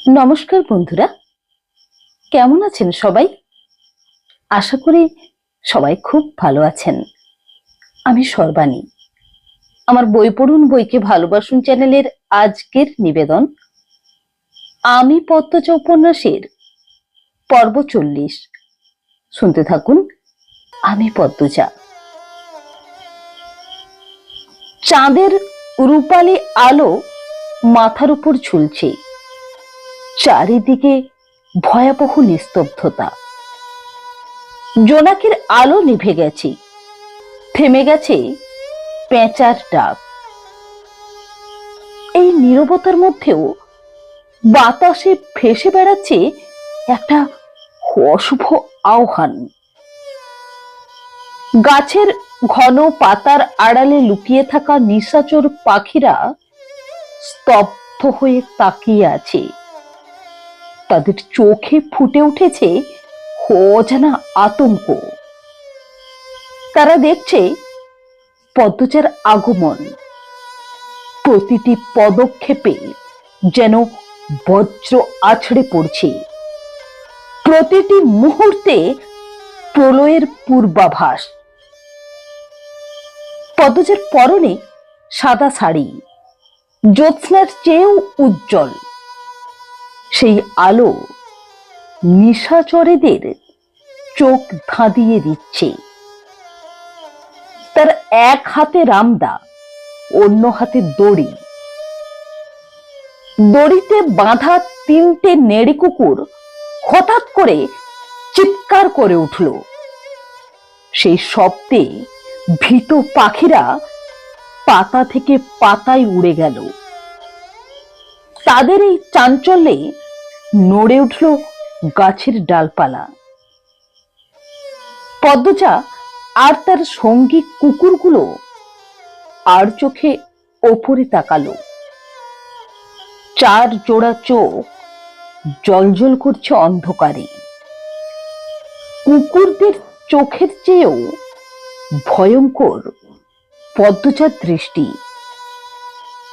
নমস্কার বন্ধুরা, কেমন আছেন সবাই? আশা করি সবাই খুব ভালো আছেন। আমি সর্বাণী। আমার বই পড়ুন বইকে ভালোবাসুন চ্যানেলের আজকের নিবেদন আমি পদ্মজা উপন্যাসের পর্ব 40। শুনতে থাকুন। আমি পদ্মজা। চাঁদের রূপালী আলো মাথার উপর ঝুলছে। চারিদিকে ভয়াবহ নিস্তব্ধতা। জোনাকির আলো নিভে গেছে, থেমে গেছে পেঁচার ডাক। এই নীরবতার মধ্যেও বাতাসে ভেসে বেড়াচ্ছে একটা অশুভ আহ্বান। গাছের ঘন পাতার আড়ালে লুকিয়ে থাকা নিশাচর পাখিরা স্তব্ধ হয়ে তাকিয়ে আছে। তাদের চোখে ফুটে উঠেছে অজানা আতঙ্ক। তারা দেখছে পদ্মজার আগমন। প্রতিটি পদক্ষেপে যেন বজ্র আছড়ে পড়ছে। প্রতিটি মুহূর্তে প্রলয়ের পূর্বাভাস। পদ্মজার পরনে সাদা শাড়ি, জ্যোৎস্নার চেয়েও উজ্জ্বল। সেই আলো নিশাচরেদের চোখ ধাঁধিয়ে দিচ্ছে। তার এক হাতে রামদা, অন্য হাতে দড়ি। দড়িতে বাঁধা তিনটে নেড়ি কুকুর হঠাৎ করে চিৎকার করে উঠল। সেই শব্দে ভীত পাখিরা পাতা থেকে পাতায় উড়ে গেল। তাদের এই চাঞ্চল্যে নড়ে উঠল গাছের ডালপালা। পদ্মজা আর তার সঙ্গী কুকুরগুলো আর চোখে ওপরে তাকালো। চার জোড়া চোখ জ্বলজ্বল করছে অন্ধকারে। কুকুরদের চোখের চেয়েও ভয়ঙ্কর পদ্মজার দৃষ্টি।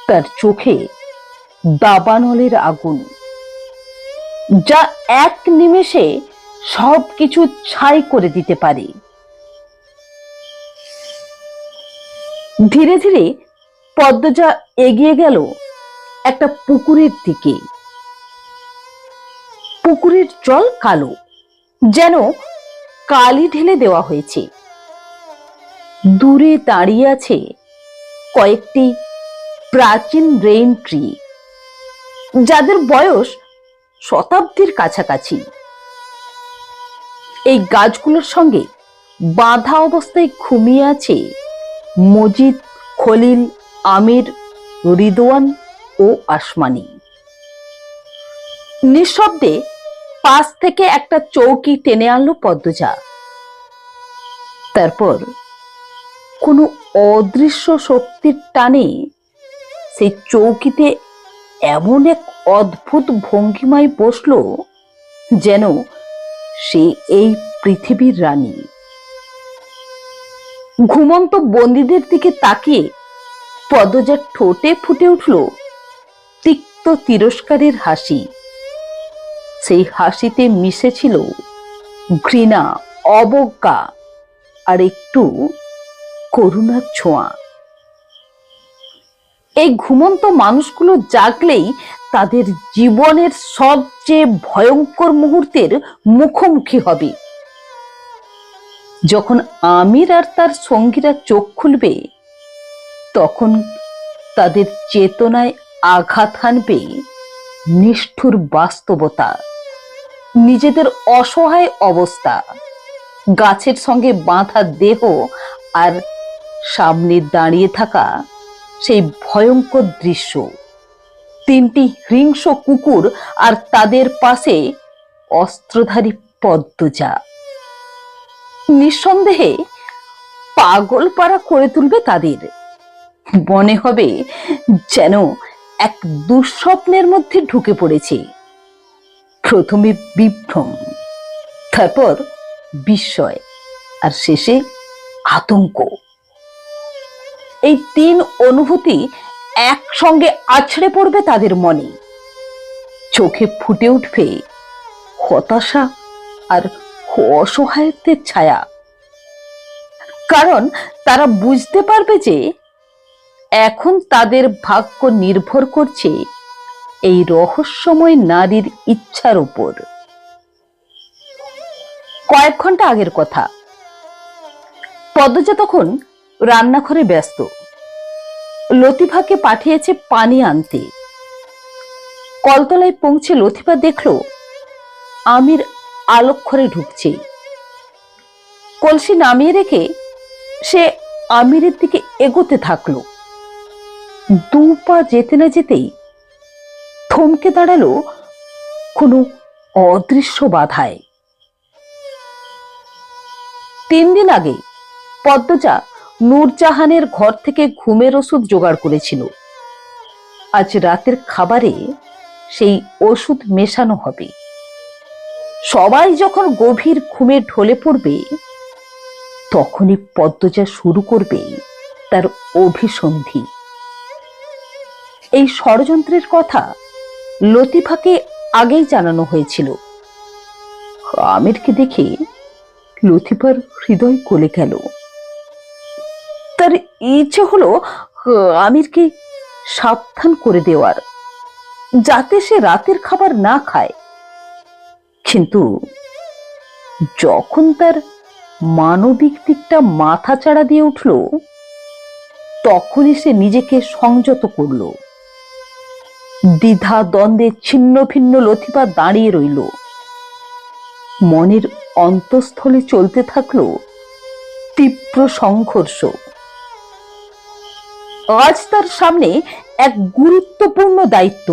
তার চোখে দাবানলের আগুন, যা এক নিমেষে সবকিছু ছাই করে দিতে পারে। ধীরে ধীরে পদ্মজা এগিয়ে গেল একটা পুকুরের দিকে। পুকুরের জল কালো, যেন কালি ঢেলে দেওয়া হয়েছে। দূরে দাঁড়িয়ে আছে কয়েকটি প্রাচীন রেইন ট্রি, যাদের বয়স শতাব্দীর কাছাকাছি। এই গাছগুলোর সঙ্গে বাঁধা অবস্থায় ঘুমিয়ে আছে মজিদ, খলিল, আমির, রিদওয়ান ও আসমানি। নিঃশব্দে পাশ থেকে একটা চৌকি টেনে আনলো পদ্মজা। তারপর কোনো অদৃশ্য শক্তির টানে সেই চৌকিতে এমন এক অদ্ভুত ভঙ্গিমায় বসলো, যেন সে এই পৃথিবীর রানী। ঘুমন্ত বন্দীদের দিকে তাকিয়ে পদ্মজার ঠোঁটে ফুটে উঠল তিক্ত তিরস্কারের হাসি। সেই হাসিতে মিশেছিল ঘৃণা, অবজ্ঞা আর একটু করুণার ছোঁয়া। এই ঘুমন্ত মানুষগুলো জাগলেই তাদের জীবনের সবচেয়ে ভয়ঙ্কর মুহূর্তের মুখোমুখি হবে। যখন আমির আর তার সঙ্গীরা চোখ খুলবে, তখন তাদের চেতনায় আঘাত হানবে নিষ্ঠুর বাস্তবতা, নিজেদের অসহায় অবস্থা, গাছের সঙ্গে বাঁধা দেহ আর সামনে দাঁড়িয়ে থাকা সেই ভয়ঙ্কর দৃশ্য। তিনটি হিংস্র কুকুর আর তাদের পাশে অস্ত্রধারী পদ্মজা। নিঃসন্দেহে পাগল পাড়া করে তুলবে তাদের। মনে হবে যেন এক দুঃস্বপ্নের মধ্যে ঢুকে পড়েছে। প্রথমে বিভ্রম, তারপর বিস্ময়, আর শেষে আতঙ্ক। এই তিন অনুভূতি একসঙ্গে আছড়ে পড়বে তাদের মনে। চোখে ফুটে উঠবে হতাশা আর অসহায়ত্বের ছায়া। কারণ তারা বুঝতে পারবে যে এখন তাদের ভাগ্য নির্ভর করছে এই রহস্যময় নারীর ইচ্ছার উপর। কয়েক ঘন্টা আগের কথা। পদ্মজা তখন রান্নাঘরে ব্যস্ত। লতিফাকে পাঠিয়েছে পানি আনতে। কলতলায় পৌঁছে লতিফা দেখল আমির আলোকঘরে ঢুকছে। কলসি নামিয়ে রেখে সে আমিরের দিকে এগোতে থাকলো। দু পা যেতে না যেতেই থমকে দাঁড়ালো কোনো অদৃশ্য বাধায়। 3 দিন আগে পদ্মজা নূরজাহানের ঘর থেকে ঘুমের ওষুধ জোগাড় করেছিল। আজ রাতের খাবারে সেই ওষুধ মেশানো হবে। সবাই যখন গভীর ঘুমে ঢলে পড়বে তখনই পদ্মজা শুরু করবে তার অভিসন্ধি। এই ষড়যন্ত্রের কথা লতিফাকে আগেই জানানো হয়েছিল। আমিরকে দেখে লতিফার হৃদয় গলে গেল। তার ইচ্ছে হলো আমিরকে সাবধান করে দেওয়ার, যাতে সে রাতের খাবার না খায়। কিন্তু যখন তার মানবিক দিকটা মাথা চাড়া দিয়ে উঠল তখনই সে নিজেকে সংযত করল। দ্বিধা দ্বন্দ্বে ছিন্ন ভিন্ন লতিফা দাঁড়িয়ে রইল। মনের অন্তঃস্থলে চলতে থাকলো তীব্র সংঘর্ষ। আজ তার সামনে এক গুরুত্বপূর্ণ দায়িত্ব।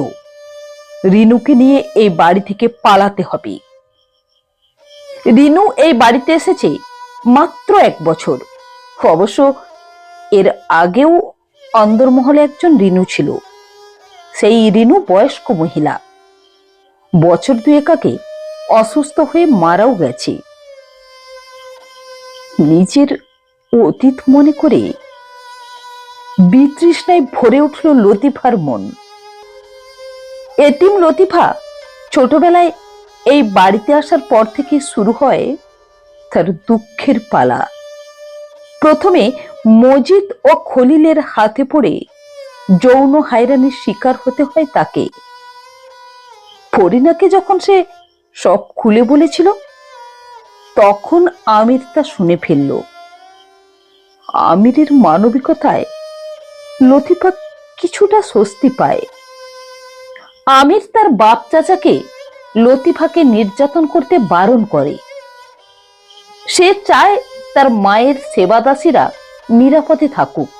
রিনুকে নিয়ে এই বাড়ি থেকে পালাতে হবে। রিনু এই বাড়িতে এসেছে মাত্র 1 বছর। অবশ্য এর আগেও অন্দরমহলে একজন রিনু ছিল। সেই রিনু বয়স্ক মহিলা, বছর 2 আগে অসুস্থ হয়ে মারাও গেছে। নিজের অতীত মনে করে বিতৃষ্ণায় ভরে উঠল লতিফার মন। এতিম লতিফা ছোটবেলায় এই বাড়িতে আসার পর থেকে শুরু হয় তার দুঃখের পালা। প্রথমে মজিদ ও খলিলের হাতে পড়ে যৌন হায়রানির শিকার হতে হয় তাকে। ফরিনাকে যখন সে সব খুলে বলেছিল তখন আমির তা শুনে ফেলল। আমিরের মানবিকতায় লতিফা কিছুটা স্বস্তি পায়। আমির তার বাপ চাচাকে লতিফাকে নির্যাতন করতে বারণ করে। সে চায় তার মায়ের সেবাদাসীরা নিরাপদে থাকুক।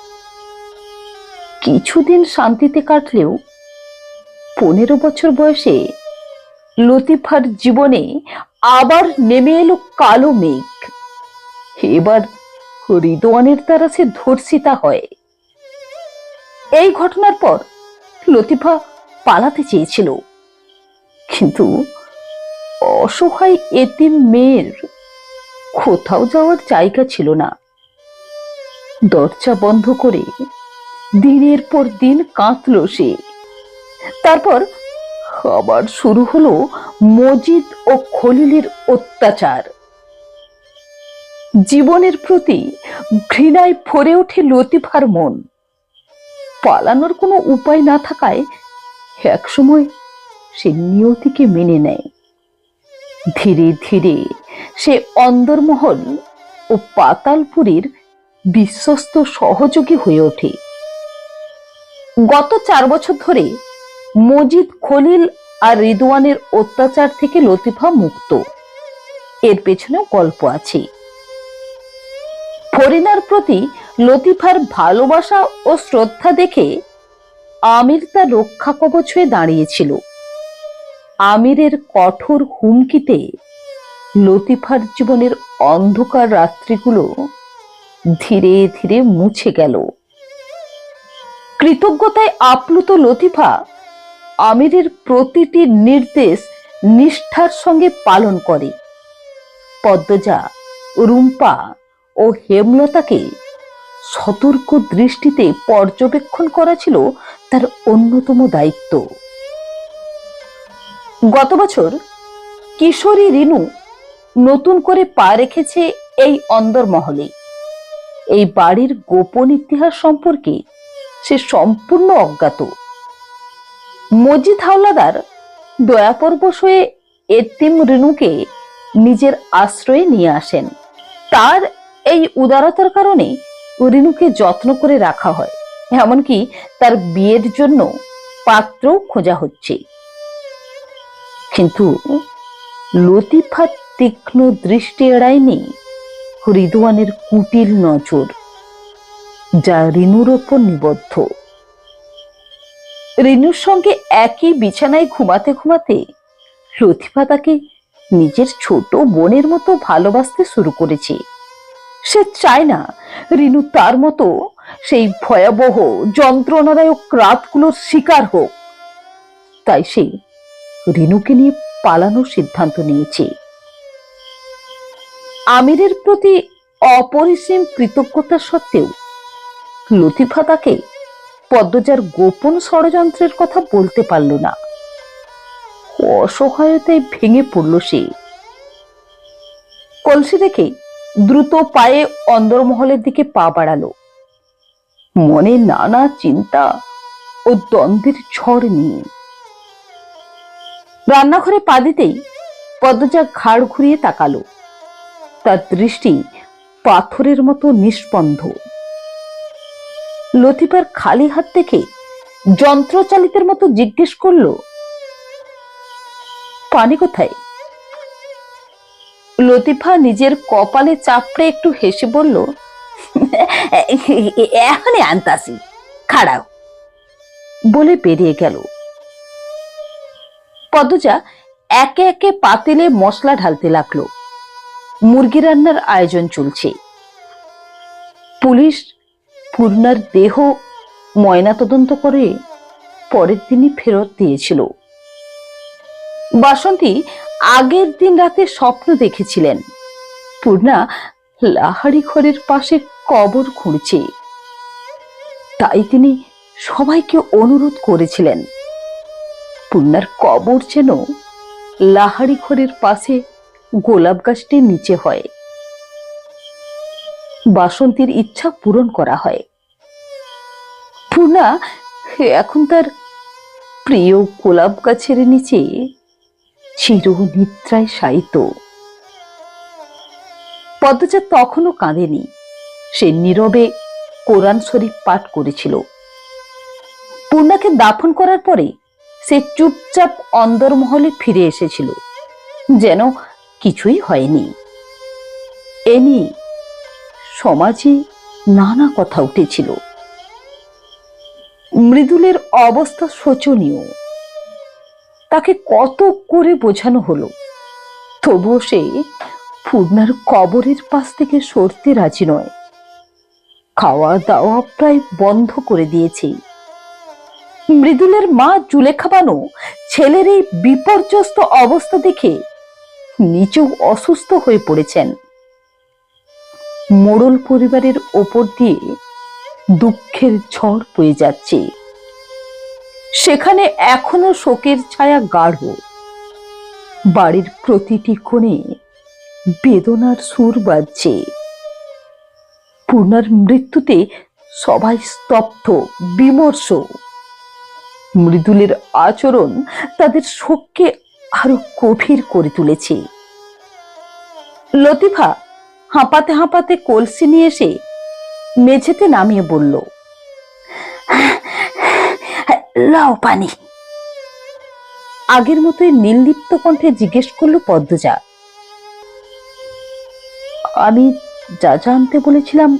কিছুদিন শান্তিতে কাটলেও 15 বছর বয়সে লতিফার জীবনে আবার নেমে এলো কালো মেঘ। এবার রিদওয়ানের দ্বারা সে ধর্ষিতা হয়। এই ঘটনার পর লতিফা পালাতে চেয়েছিল, কিন্তু অসহায় এতিম মেয়ের কোথাও যাওয়ার জায়গা ছিল না। দরজা বন্ধ করে দিনের পর দিন কাঁদল সে। তারপর আবার শুরু হলো মজিদ ও খলিলের অত্যাচার। জীবনের প্রতি ঘৃণায় ভরে ওঠে লতিফার মন। পালানোর কোনো উপায় না থাকায় একসময় সে নিয়তিকে মেনে নেয়। ধীরে ধীরে সে অন্দরমহল ও পাতালপুরীর বিশ্বস্ত সহযোগী হয়ে ওঠে। গত 4 বছর ধরে মজিদ, খলিল আর রিদওয়ানের অত্যাচার থেকে লতিফা মুক্ত। এর পেছনেও গল্প আছে। ফরিনার প্রতি লতিফার ভালোবাসা ও শ্রদ্ধা দেখে আমির তার রক্ষা কবচ হয়ে দাঁড়িয়েছিল। আমিরের কঠোর হুমকিতে লতিফার জীবনের অন্ধকার রাত্রিগুলো ধীরে ধীরে মুছে গেল। কৃতজ্ঞতায় আপ্লুত লতিফা আমিরের প্রতিটি নির্দেশ নিষ্ঠার সঙ্গে পালন করে। পদ্মজা, রুম্পা ও হেমলতাকে সতর্ক দৃষ্টিতে পর্যবেক্ষণ করা ছিল তার অন্যতম দায়িত্ব। গত বছর কিশোরী রিনু নতুন করে পা রেখেছে এই অন্দরমহলে। এই বাড়ির গোপন ইতিহাস সম্পর্কে সে সম্পূর্ণ অজ্ঞাত। মজিদ হাওলাদার দয়াপরবশ হয়ে এতিম রিনুকে নিজের আশ্রয়ে নিয়ে আসেন। তার এই উদারতার কারণে রিনুকে যত্ন করে রাখা হয়, এমনকি তার বিয়ের জন্য পাত্রও খোঁজা হচ্ছে। কিন্তু লতিফার তীক্ষ্ণ দৃষ্টি এড়ায়নি রিদওয়ানের কুটিল নজর, যা রিনুর ওপর নিবদ্ধ। রিনুর সঙ্গে একই বিছানায় ঘুমাতে ঘুমাতে লতিফা তাকে নিজের ছোট বোনের মতো ভালোবাসতে শুরু করেছে। সে চায় না রিনু তার মতো সেই ভয়াবহ যন্ত্রণাদায়ক রাতগুলোর শিকার হোক। তাই সে রিনুকে নিয়ে পালানোর সিদ্ধান্ত নিয়েছে। আমিরের প্রতি অপরিসীম কৃতজ্ঞতা সত্ত্বেও লতিফা তাকে পদ্মজার গোপন ষড়যন্ত্রের কথা বলতে পারল না। অসহায়তায় ভেঙে পড়ল সে। কলসি রেখে দ্রুত পায়ে অন্দরমহলের দিকে পা বাড়ালো, মনে নানা চিন্তা ও দ্বন্দ্বের ঝড় নিয়ে। রান্নাঘরে পা দিতেই পদ্মজা ঘাড় ঘুরিয়ে তাকালো। তার দৃষ্টি পাথরের মতো নিষ্পন্দ। লতিফার খালি হাত দেখে যন্ত্রচালিতের মতো জিজ্ঞেস করলো, পানি কোথায়? লতিফা নিজের কপালে চাপড়ে একটু হেসে বলল, এখনই আনতাছি, খাড়াও, বলে বেরিয়ে গেল। পদ্মজা একে একে পাতিলে মশলা ঢালতে লাগলো। মুরগি রান্নার আয়োজন চলছে। পুলিশ পূর্ণার দেহ ময়নাতদন্ত করে পরের দিনই ফেরত দিয়েছিল। বাসন্তী আগের দিন রাতে স্বপ্ন দেখেছিলেন পূর্ণা লাহারি ঘরের পাশে কবর খুঁড়ছে। তাই তিনি সবাইকে অনুরোধ করেছিলেন পূর্ণার কবর যেন লাহারি ঘরের পাশে গোলাপ গাছটির নিচে হয়। বাসন্তীর ইচ্ছা পূরণ করা হয়। পূর্ণা এখন তার প্রিয় গোলাপ গাছের নিচে চিরনিদ্রায় শায়িত। পদ্মজা তখনও কাঁদেনি। সে নীরবে কোরআন শরীফ পাঠ করেছিল। পূর্ণাকে দাফন করার পরে সে চুপচাপ অন্দরমহলে ফিরে এসেছিল, যেন কিছুই হয়নি। এ নিয়ে সমাজে নানা কথা উঠেছিল। মৃদুলের অবস্থা শোচনীয়। তাকে কত করে বোঝানো হলো, তবুও সে পূর্ণার কবরের পাশ থেকে সরতে রাজি নয়। খাওয়া দাওয়া প্রায় বন্ধ করে দিয়েছে। মৃদুলের মা জুলেখা বানু ছেলের এই বিপর্যস্ত অবস্থা দেখে নিজেও অসুস্থ হয়ে পড়েছেন। মোড়ল পরিবারের ওপর দিয়ে দুঃখের ঝড় বয়ে যাচ্ছে। সেখানে এখনো শোকের ছায়া গাঢ়। বাড়ির প্রতিটি কোণে বেদনার সুর বাজছে। পূর্ণার মৃত্যুতে সবাই স্তব্ধ, বিমর্ষ। মৃদুলের আচরণ তাদের শোককে আরো গভীর করে তুলেছে। লতিফা হাঁপাতে হাঁপাতে কলসি নিয়ে এসে মেঝেতে নামিয়ে বলল, লাও পানি। আগের মতোই নির্লিপ্ত কণ্ঠে জিজ্ঞেস করলো পদ্মজা, আমি যা যা আনতে বলেছিলাম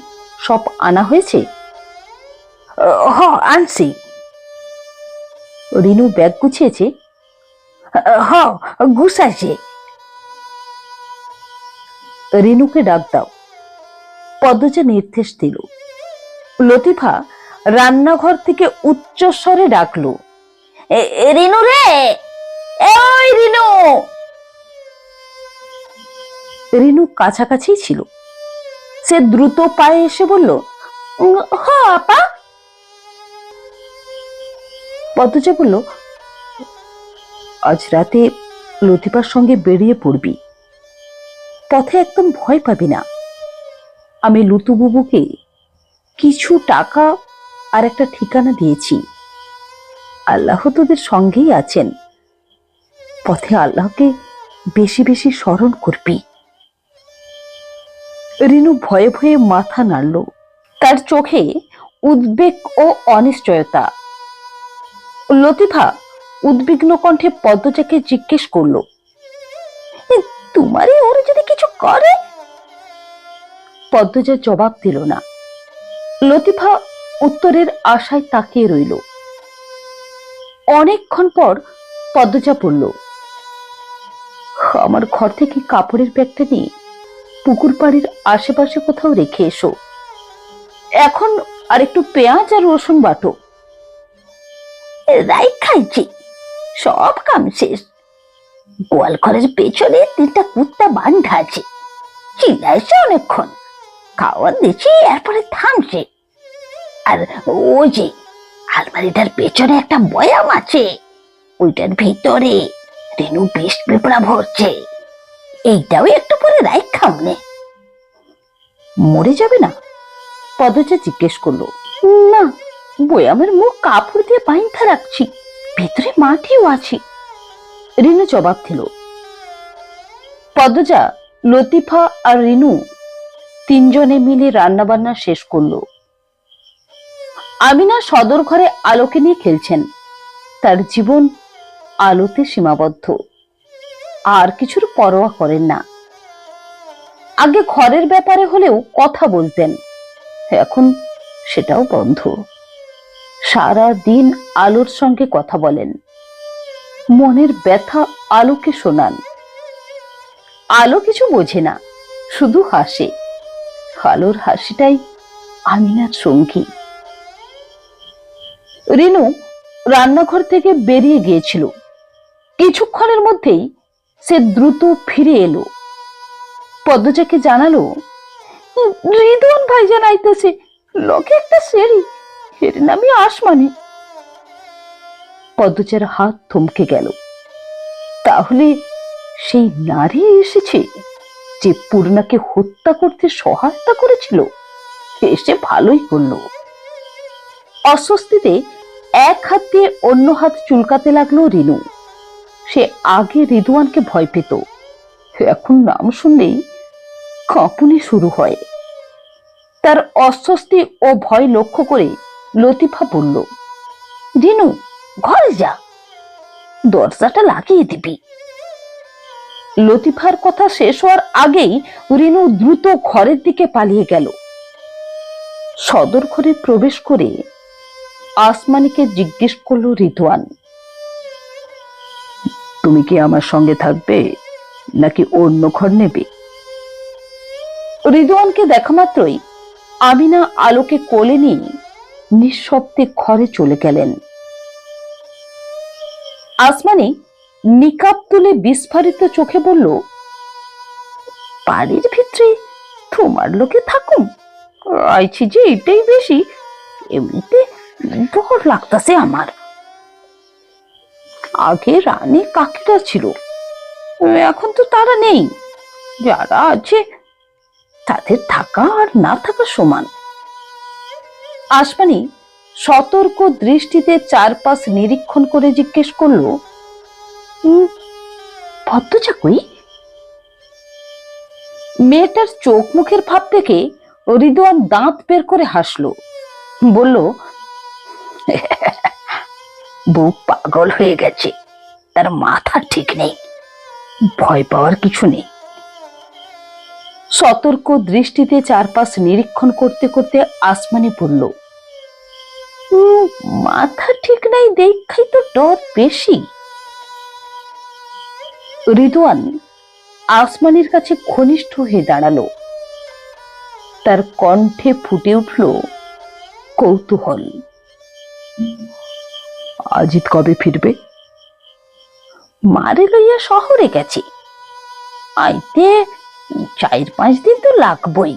সব আনা হয়েছে? হ, আনছি। রিনু ব্যাগ গুছিয়েছে? হ, গুছাইছে। রিনুকে ডাক দাও, পদ্মজা নির্দেশ দিল। লতিফা রান্নাঘর থেকে উচ্চস্বরে ডাকলো, রিনু রে, ওই রিনু। রিনু কাছাকাছি ছিল। সে দ্রুত পায়ে এসে বলল, হ আপা। পদ্মজা বলল, আজ রাতে লতিফার সঙ্গে বেরিয়ে পড়বি। পথে একদম ভয় পাবি না। আমি লুতুবুবুকে কিছু টাকা আর একটা ঠিকানা দিয়েছি। আল্লাহ তোদের সঙ্গেই আছেন। পথে আল্লাহকে বেশি বেশি স্মরণ করবি। রিনু ভয়ে ভয়ে মাথা নাড়ল। তার চোখে উদ্বেগ ও অনিশ্চয়তা। লতিফা উদ্বিগ্ন কণ্ঠে পদ্মজাকে জিজ্ঞেস করল, তোমারই ওর যদি কিছু করে? পদ্মজা জবাব দিল না। লতিফা উত্তরের আশায় তাকিয়ে রইল। অনেকক্ষণ পর পদ্মজা বলল, আমার ঘর থেকে কাপড়ের ব্যাগটা নিয়ে পুকুর পাড়ের আশেপাশে কোথাও রেখে এসো। এখন আর একটু পেঁয়াজ আর রসুন বাটো। রাই খাইছি, সব কাম শেষ। গোয়াল ঘরের পেছনে 3টা কুত্তা বান্ধা আছে, চিল্লাইছে অনেকক্ষণ। খাওয়ার দিচ্ছি, এরপরে থামছে। আর ওই যে আলমারিটার পেছনে একটা বয়াম আছে, ওইটার ভিতরে রেনু বেশ পেঁপড়া ভরছে। এইটাও একটু পরে রাই খামনে। মরে যাবে না? পদ্মজা জিজ্ঞেস করলো। না, বয়ামের মুখ কাপড় দিয়ে বাইন্ধা রাখছি, ভেতরে মাটিও আছে, রিনু জবাব দিল। পদ্মজা, লতিফা আর রিনু 3জনে মিলে রান্না বান্না শেষ করলো। আমিনা সদর ঘরে আলোকে নিয়ে খেলছেন। তার জীবন আলোতে সীমাবদ্ধ, আর কিছুর পরোয়া করেন না। আগে ঘরের ব্যাপারে হলেও কথা বলতেন, এখন সেটাও বন্ধ। সারা দিন আলোর সঙ্গে কথা বলেন, মনের ব্যথা আলোকে শোনান। আলো কিছু বোঝে না, শুধু হাসে। আলোর হাসিটাই আমিনার সঙ্গী। রিনু রান্নাঘর থেকে বেরিয়ে গিয়েছিল। কিছুক্ষণের মধ্যেই সে দ্রুত ফিরে এলো। পদ্মজাকে জানালো, রিদওয়ান ভাইজান আইতেছে, লোকে একটা সেরি, এর নামই আসমানি। পদ্মজার হাত থমকে গেল। তাহলে সেই নারী এসেছে যে পূর্ণাকে হত্যা করতে সহায়তা করেছিল? এসে ভালোই করলো। অস্বস্তিতে এক হাত দিয়ে অন্য হাত চুলকাতে লাগলো রিনু। সে আগে রিদওয়ানকে ভয় পেত, এখন নাম শুনলেই কাঁপুনি শুরু হয়। তার অস্বস্তি ও ভয় লক্ষ্য করে লতিফা বলল, রিনু ঘরে যা, দরজাটা লাগিয়ে দিবি। লতিফার কথা শেষ হওয়ার আগেই রিনু দ্রুত ঘরের দিকে পালিয়ে গেল। সদর ঘরে প্রবেশ করে আসমানিকে জিজ্ঞেস করলো রিদওয়ান, তুমি কি আমার সঙ্গে থাকবে নাকি অন্য ঘর নেবে? রিদওয়ানকে দেখা মাত্রই আমিনা আলোকে কোলে নিয়ে নিঃশব্দে ঘরে চলে গেলেন। আসমানি নিকাব তুলে বিস্ফারিত চোখে বলল, বাড়ির ভিতরে তোমার লোকে থাকুম, আইছি যে এটাই বেশি, এমনিতে ডর লাগতেছে আমার। আগে রানী কাকিরা ছিল, এখন তো তারা নেই। যারা আছে তাদের থাকা আর না থাকা সমান। আসমানি সতর্ক দৃষ্টিতে চারপাশ নিরীক্ষণ করে জিজ্ঞেস করলো, পদ্মজা কই? মেয়েটার চোখ মুখের ভাব দেখে রিদওয়ান দাঁত বের করে হাসলো, বলল, বউ পাগল হয়ে গেছে, তার মাথা ঠিক নেই, ভয় পাওয়ার কিছু নেই। সতর্ক দৃষ্টিতে চারপাশ নিরীক্ষণ করতে করতে আসমানি বলল, মাথা ঠিক নাই দেখাই তো ডর বেশি। রিদওয়ান আসমানির কাছে ঘনিষ্ঠ হয়ে দাঁড়ালো। তার কণ্ঠে ফুটে উঠল কৌতূহল। আজিত কবে ফিরবে? মারে লইয়া শহরে গেছে, আইতে 4-5 দিন তো লাগবই।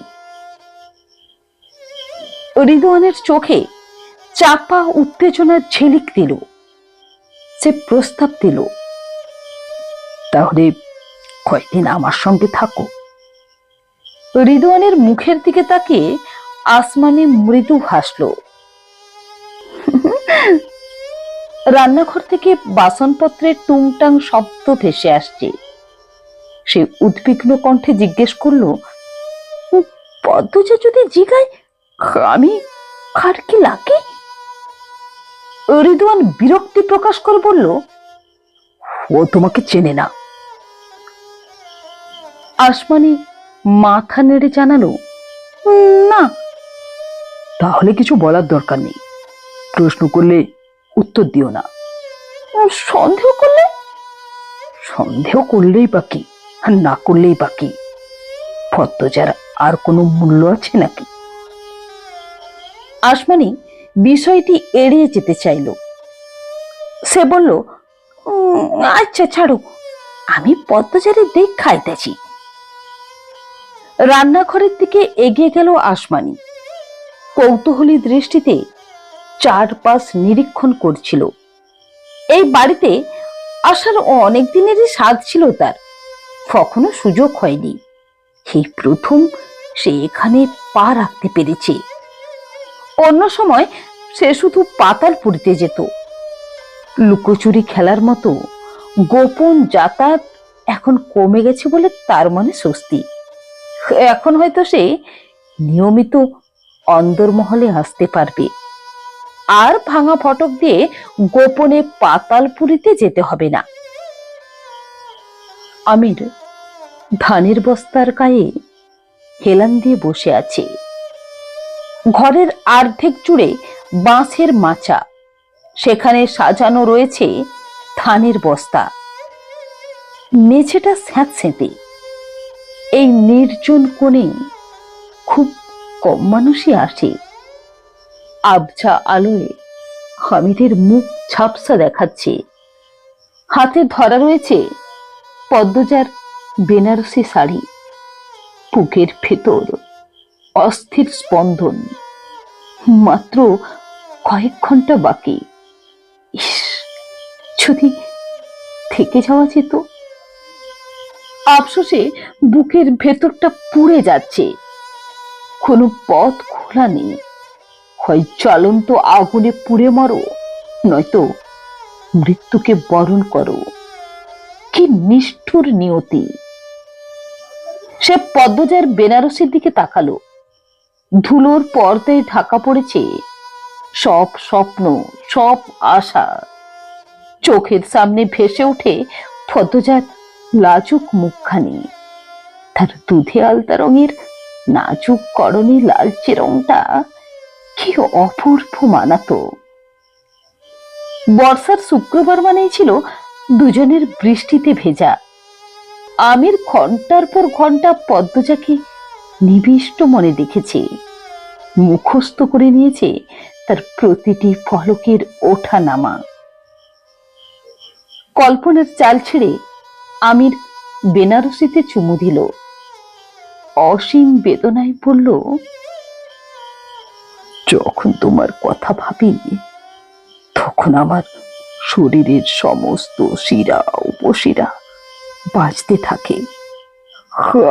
রিদওয়ানের চোখে চাপা উত্তেজনার ঝিলিক দিল। সে প্রস্তাব দিল, তাহলে কয়েকদিন আমার সঙ্গে থাকো। রিদওয়ানের মুখের দিকে তাকিয়ে আসমানি মৃদু হাসল। রান্নাঘর থেকে বাসনপত্রের টুংটাং শব্দ ভেসে আসছে। সে উদ্বিগ্ন কণ্ঠে জিজ্ঞেস করলো, পদ্মজা যদি জিগায় আমি কার কি লাগে? রিদওয়ান বিরক্তি প্রকাশ করে বলল, ও তোমাকে চেনে না। আসমানি মাথা নেড়ে জানালো, না। তাহলে কিছু বলার দরকার নেই, প্রশ্ন করলে উত্তর দিও না। সন্দেহ করলে? সন্দেহ করলেই বাকি, আর না করলেই বাকি। পদ্মজার আর কোনো মূল্য আছে নাকি? আসমানি বিষয়টি এড়িয়ে যেতে চাইল। সে বলল, আচ্ছা ছাড়ো, আমি পদ্মজারে দেখ খাইতেছি। রান্নাঘরের দিকে এগিয়ে গেল আসমানি। কৌতূহলী দৃষ্টিতে চারপাশ নিরীক্ষণ করছিল। এই বাড়িতে আসার অনেক দিনেরই স্বাদ ছিল তার, কখনো সুযোগ হয়নি। এই প্রথম সে এখানে পা রাখতে পেরেছে। অন্য সময় সে শুধু পাতালপুরিতে যেত। লুকোচুরি খেলার মতো গোপন যাতায়াত এখন কমে গেছে বলে তার মনে স্বস্তি। এখন হয়তো সে নিয়মিত অন্দরমহলে আসতে পারবে, আর ভাঙা ফটক দিয়ে গোপনে পাতালপুরিতে যেতে হবে না। আমির ধানের বস্তার গায়ে হেলান দিয়ে বসে আছে। ঘরের অর্ধেক জুড়ে বাঁশের মাচা, সেখানে সাজানো রয়েছে ধানের বস্তা। মেঝেটা স্যাঁতসেঁতে। এই নির্জন কোণে খুব কম মানুষই আসে। আবছা আলোয় হামিদের মুখ ঝাপসা দেখাচ্ছে। হাতে ধরা রয়েছে পদ্মজার বেনারসি শাড়ি। বুকের ভেতর অস্থির স্পন্দন। মাত্র কয়েক ঘন্টা বাকি। ইস, যদি থেকে যাওয়া যেত। আফসোসে বুকের ভেতরটা পুড়ে যাচ্ছে। কোনো পথ খোলা নেই। হয় জ্বলন্ত আগুনে পুড়ে মরো, নয়তো মৃত্যুকে বরণ করো। কি নিষ্ঠুর নিয়তি! সে পদ্মজার বেনারসির দিকে তাকালো। ধুলোর পর্দায় ঢাকা পড়েছে সব স্বপ্ন, সব আশা। চোখের সামনে ভেসে ওঠে পদ্মজার লাজুক মুখখানি। তার দুধে আলতা রঙের নাজুক করণী লালচে রংটা কি অপূর্ব মানাতো। বর্ষার শুক্রবার মানেই ছিল দুজনের বৃষ্টিতে ভেজা। আমির ঘন্টার পর ঘন্টা পদ্মজাকে নিবিষ্ট মনে দেখেছে, মুখস্থ করে নিয়েছে তার প্রতিটি ফলকের ওঠা নামা। কল্পনার চাল ছেড়ে আমির বেনারসিতে চুমু দিল। অসীম বেদনায় বলল, যখন তোমার কথা ভাবি তখন আমার শরীরের সমস্ত শিরা উপশিরা বাজতে থাকে।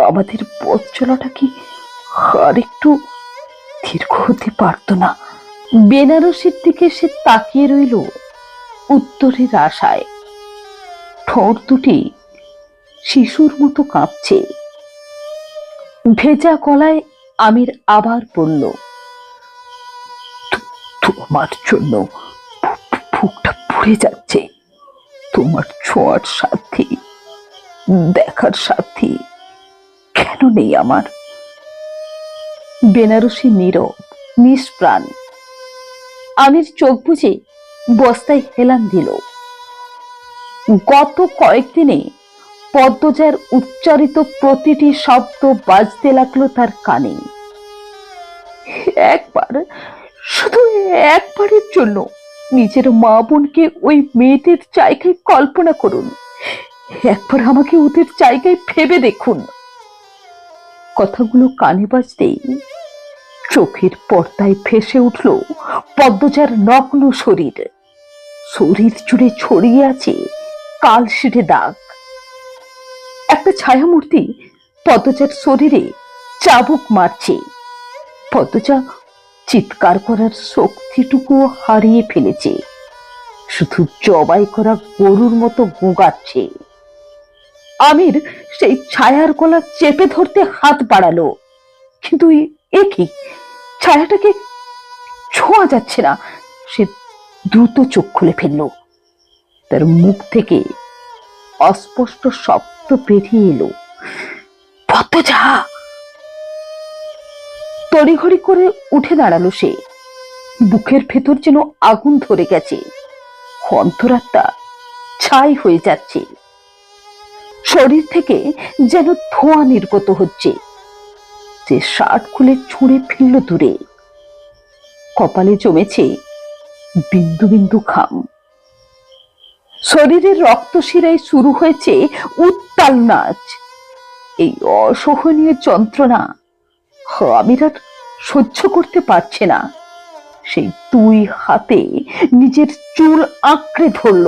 আমাদের পথ চলাটা কি আর একটু দীর্ঘ হতে পারত না? বেনারসির দিকে সে তাকিয়ে রইল উত্তরের আশায়। ঠোঁট দুটি শিশুর মতো কাঁপছে। ভেজা গলায় আমির আবার বলল, তোমার জন্য বুকটা পুড়ে যাচ্ছে। তোমার ছোঁয়ার সাথী, দেখার সাথী কেন নেই আমার? বেনারসি নীরব, নিষ্প্রাণ। আমির চোখ বুজে বস্তায় হেলান দিল। গত কয়েকদিনে পদ্মজার উচ্চারিত প্রতিটি শব্দ বাজতে লাগলো তার কানে। একবার, শুধু একবারের জন্য নিজের মা বোনকে ওই মেয়েদের জায়গায় কল্পনা করুন। একবার আমাকে ওদের জায়গায় ভেবে দেখুন। কথাগুলো কানে বাজতেই চোখের পর্দায় ভেসে উঠল পদ্মজার নগ্ন শরীর। শরীর জুড়ে ছড়িয়ে আছে কালশিটে দাগ। একটা ছায়ামূর্তি পদ্মজার শরীরে চাবুক মারছে। পদ্মজা চিৎকার করার শক্তিটুকু হারিয়ে ফেলেছে, শুধু জবাই করা গরুর মতো গোগাচ্ছে। আমির সেই ছায়ার গলা চেপে ধরতে হাত বাড়ালো, কিন্তু এ কি, ছায়াটাকে ছোঁয়া যাচ্ছে না। সে দ্রুত চোখ খুলে ফেলল। তার মুখ থেকে অস্পষ্ট শব্দ বেরিয়ে এলো, পদ্মজা। তড়িঘড়ি করে উঠে দাঁড়ালো সে। বুকের ভেতর যেন আগুন ধরে গেছে, অন্তরাত্মা ছাই হয়ে যাচ্ছে। শরীর থেকে যেন ধোঁয়া নির্গত হচ্ছে। যে শার্ট খুলে ছুঁড়ে ফেলল দূরে। কপালে জমেছে বিন্দু বিন্দু ঘাম। শরীরের রক্ত শিরায় শুরু হয়েছে উত্তাল নাচ। এই অসহনীয় যন্ত্রণা আমির আর সহ্য করতে পারছে না। সেই দুই হাতে নিজের চুল আঁকড়ে ধরল।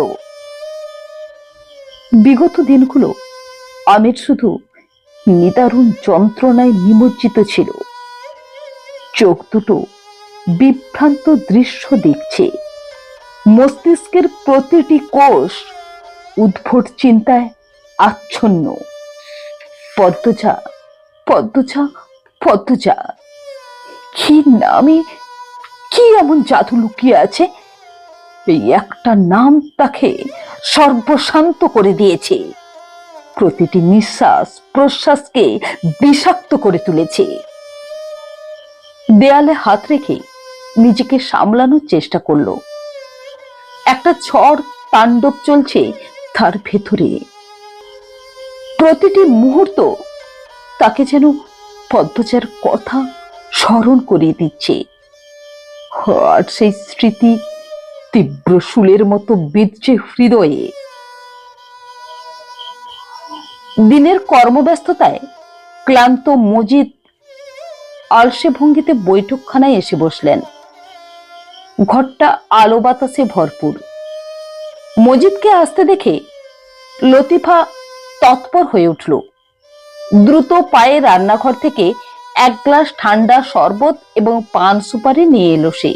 বিগত দিনগুলো আমির শুধু নিদারুণ যন্ত্রণায় নিমজ্জিত ছিল। চোখ দুটো বিভ্রান্ত দৃশ্য দেখছে। মস্তিষ্কের প্রতিটি কোষ উদ্ভট চিন্তায় আচ্ছন্ন। পদ্মজা, পদ্মজা, পদ্মজা। কি নামে, কি এমন জাদু লুকিয়ে আছে? এই একটা নাম তাকে সর্বশান্ত করে দিয়েছে। প্রতিটি নিঃশ্বাস প্রশ্বাসকে বিষাক্ত করে তুলেছে। দেয়ালে হাত রেখে নিজেকে সামলানোর চেষ্টা করলো। একটা ঝড় তাণ্ডব চলছে তার ভেতরে। প্রতিটি মুহূর্ত তাকে যেন পদ্মজার কথা স্মরণ করিয়ে দিচ্ছে। আর সেই স্মৃতি তীব্র শুলের মতো বিঁধছে হৃদয়ে। দিনের কর্মব্যস্ততায় ক্লান্ত মজিদ আলসে ভঙ্গিতে বৈঠকখানায় এসে বসলেন। ঘরটা আলো বাতাসে ভরপুর। মজিদকে আসতে দেখে লতিফা তৎপর হয়ে উঠল। দ্রুত পায়ে রান্নাঘর থেকে এক গ্লাস ঠান্ডা শরবত এবং পান সুপারি নিয়ে এলো সে।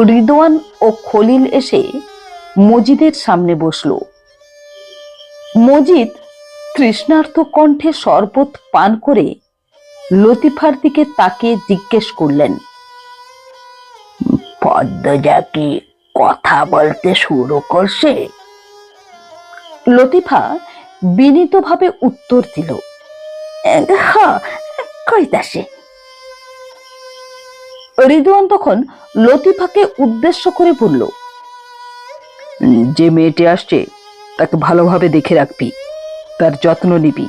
রিদওয়ান ও খলিল এসে মজিদের সামনে বসল। মজিদ তৃষ্ণার্ত কণ্ঠে শরবত পান করে লতিফার দিকে তাকিয়ে জিজ্ঞেস করলেন, পদ্মজা কি কথা বলতে শুরু করছে? লতিফা বিনীতভাবে উত্তর দিল, হ্যাঁ, কইতাছে। রিদওয়ান তখন লতিফাকে উদ্দেশ্য করে বলল, যে মেয়েটি আসছে তাকে ভালোভাবে দেখে রাখবি, তার যত্ন নিবি।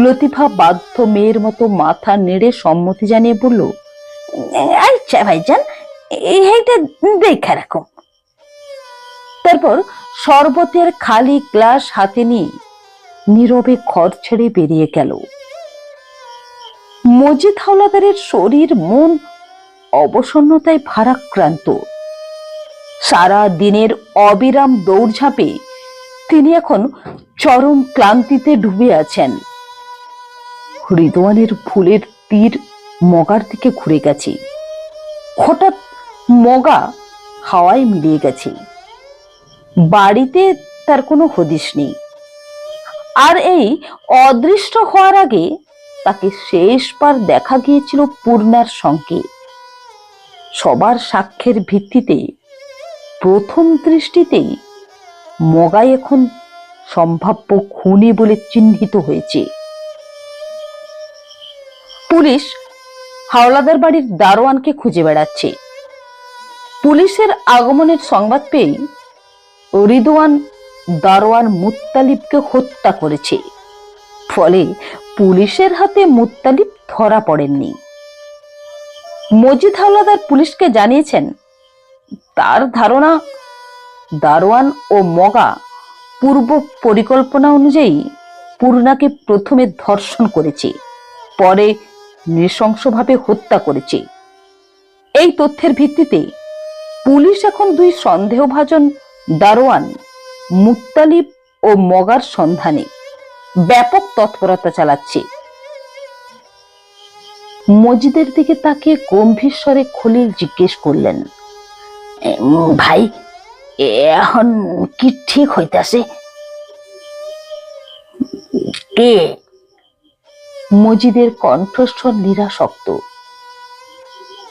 লতিফা বাধ্য মেয়ের মতো মাথা নেড়ে সম্মতি জানিয়ে বলল, আচ্ছা ভাইজান, এইটা দেখে রাখো। তারপর শরবতের খালি গ্লাস হাতে নিয়ে নীরবে ঘর ছেড়ে বেরিয়ে গেল। মজিদ হাওলাদারের শরীর মন অবসন্নতায় ভারাক্রান্ত। সারা দিনের অবিরাম দৌড়ঝাঁপে তিনি এখন চরম ক্লান্তিতে ডুবে আছেন। রিদওয়ানের ফুলের তীর মগার দিকে ঘুরে গেছে। হঠাৎ মগা হাওয়ায় মিলিয়ে গেছে। বাড়িতে তার কোনো হদিশ নেই। আর এই অদৃষ্ট হওয়ার আগে তাকে শেষবার দেখা গিয়েছিল পূর্ণার সঙ্গে। সবার সাক্ষ্যের ভিত্তিতে প্রথম দৃষ্টিতেই মগাই এখন সম্ভাব্য খুনি বলে চিহ্নিত হয়েছে। পুলিশ হাওলাদার বাড়ির দারোয়ানকে খুঁজে বেড়াচ্ছে। পুলিশের আগমনের সংবাদ পেয়ে রিদওয়ান দারোয়ান মুত্তালিবকে হত্যা করেছে। ফলে পুলিশের হাতে মুত্তালিব ধরা পড়েননি। মজিদ হাওলাদার পুলিশকে জানিয়েছেন, তার ধারণা দারোয়ান ও মগা পূর্ব পরিকল্পনা অনুযায়ী পূর্ণাকে প্রথমে ধর্ষণ করেছে, পরে নৃশংসভাবে হত্যা করেছে। এই তথ্যের ভিত্তিতে পুলিশ এখন দুই সন্দেহভাজন দারোয়ান মুত্তালিব ও মগার সন্ধানে ব্যাপক তৎপরতা চালাচ্ছে। মজিদের দিকে তাকিয়ে গম্ভীর স্বরে খলিল জিজ্ঞেস করলেন, ভাই, এখন কি ঠিক হইতাছে? কে? মজিদের কণ্ঠস্বর নিরাসক্ত।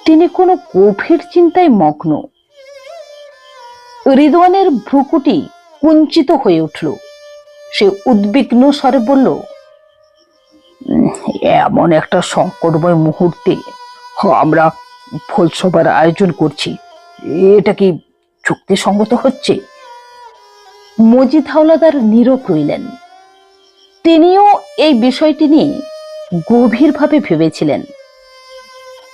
তিনি কোনো গভীর চিন্তায় মগ্ন। রিদওয়ানের ভ্রুকুটি কুঞ্চিত হয়ে উঠল। সে উদ্বিগ্ন স্বরে বলল, এমন একটা সংকটময় মুহূর্তে আমরা ভোজসভার আয়োজন করছি, এটা কি যুক্তিসঙ্গত হচ্ছে? মজিদ হাওলাদার নীরব রইলেন। তিনিও এই বিষয়টি নিয়ে গভীরভাবে ভেবেছিলেন।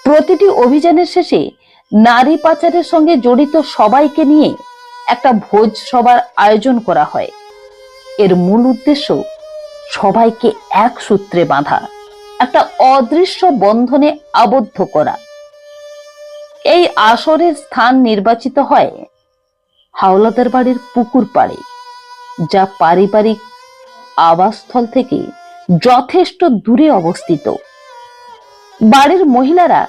প্রতিটি অভিযানের শেষে নারী পাচারের সঙ্গে জড়িত সবাইকে নিয়ে একটা ভোজ সভার আয়োজন করা হয়। এর মূল উদ্দেশ্য সবাইকে এক সূত্রে বাঁধা, একটা অদৃশ্য বন্ধনে আবদ্ধ করা। এই আসরের স্থান নির্বাচিত হয় হাওলাদার বাড়ির পুকুর পাড়ে, যা পারিবারিক আবাসস্থল থেকে যথেষ্ট দূরে অবস্থিত। বাড়ির মহিলারা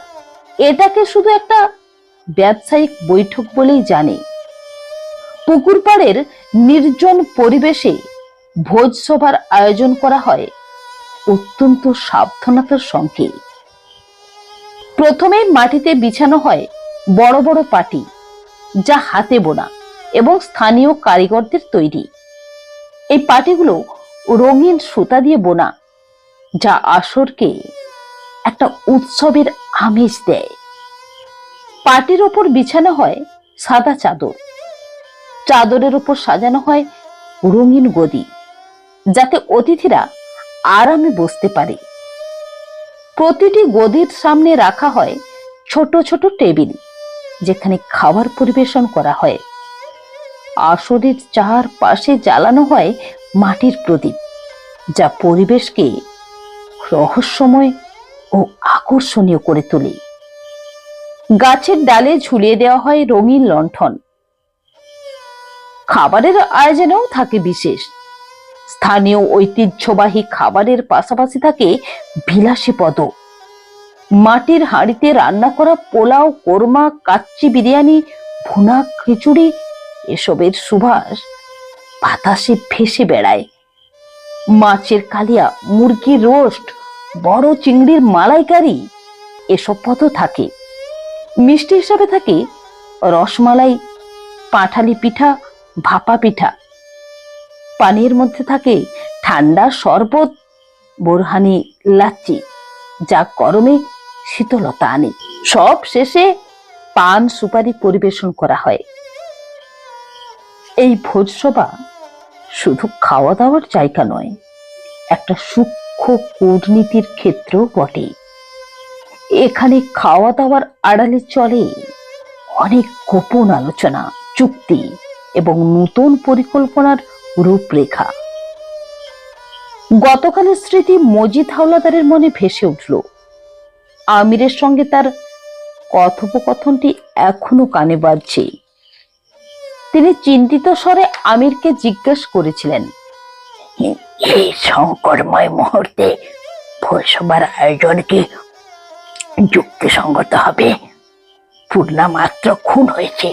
এটাকে শুধু একটা ব্যবসায়িক বৈঠক বলেই জানে। পুকুর পাড়ের নির্জন পরিবেশে ভোজসভার আয়োজন করা হয় অত্যন্ত সাবধানতার সঙ্গে। প্রথমে মাটিতে বিছানো হয় বড় বড় পাটি, যা হাতে বোনা এবং স্থানীয় কারিগরদের তৈরি। এই পাটিগুলো রঙিন সুতা দিয়ে বোনা, যা আসরকে একটা উৎসবের আমেজ দেয়। পাটির ওপর বিছানো হয় সাদা চাদর। চাদরের উপর সাজানো হয় রঙিন গদি, যাতে অতিথিরা আরামে বসতে পারে। প্রতিটি গদির সামনে রাখা হয় ছোট ছোট টেবিল, যেখানে খাবার পরিবেশন করা হয়। আসরের চারপাশে জ্বালানো হয় মাটির প্রদীপ, যা পরিবেশকে রহস্যময় ও আকর্ষণীয় করে তোলে। গাছের ডালে ঝুলিয়ে দেওয়া হয় রঙিন লণ্ঠন। খাবারের আয়োজনেও থাকে বিশেষ। স্থানীয় ঐতিহ্যবাহী খাবারের পাশাপাশি থাকে বিলাসী পদ। মাটির হাঁড়িতে রান্না করা পোলাও, কোরমা, কাচ্চি বিরিয়ানি, ভুনা খিচুড়ি, এসবের সুবাস বাতাসে ভেসে বেড়ায়। মাছের কালিয়া, মুরগির রোস্ট, বড় চিংড়ির মালাইকারি, এসব পদও থাকে। মিষ্টি হিসাবে থাকে রসমালাই, পাঠালি পিঠা, ভাপা পিঠা। পানির মধ্যে থাকে ঠান্ডা শরবত, বোরহানি, লাচ্ছি, যা গরমে শীতলতা আনে। সব শেষে পান সুপারি পরিবেশন করা হয়। এই ভোজসভা শুধু খাওয়া দাওয়ার জায়গা নয়, একটা সূক্ষ্ম কূটনীতির ক্ষেত্রও বটে। এখানে খাওয়া দাওয়ার আড়ালে চলে অনেক গোপন আলোচনা, চুক্তি এবং নতুন পরিকল্পনার রূপরেখা। গতকালের স্মৃতি মজিদ হাওলাদারের মনে ভেসে উঠল। আমিরের সঙ্গে তার কথোপকথনটি এখনো কানে বাজছে। তিনি চিন্তিত স্বরে আমিরকে জিজ্ঞেস করেছিলেন, এই সংকটময় মুহূর্তে ভোজসভার আয়োজন কি যুক্তিসঙ্গত হবে? পূর্ণা মাত্র খুন হয়েছে,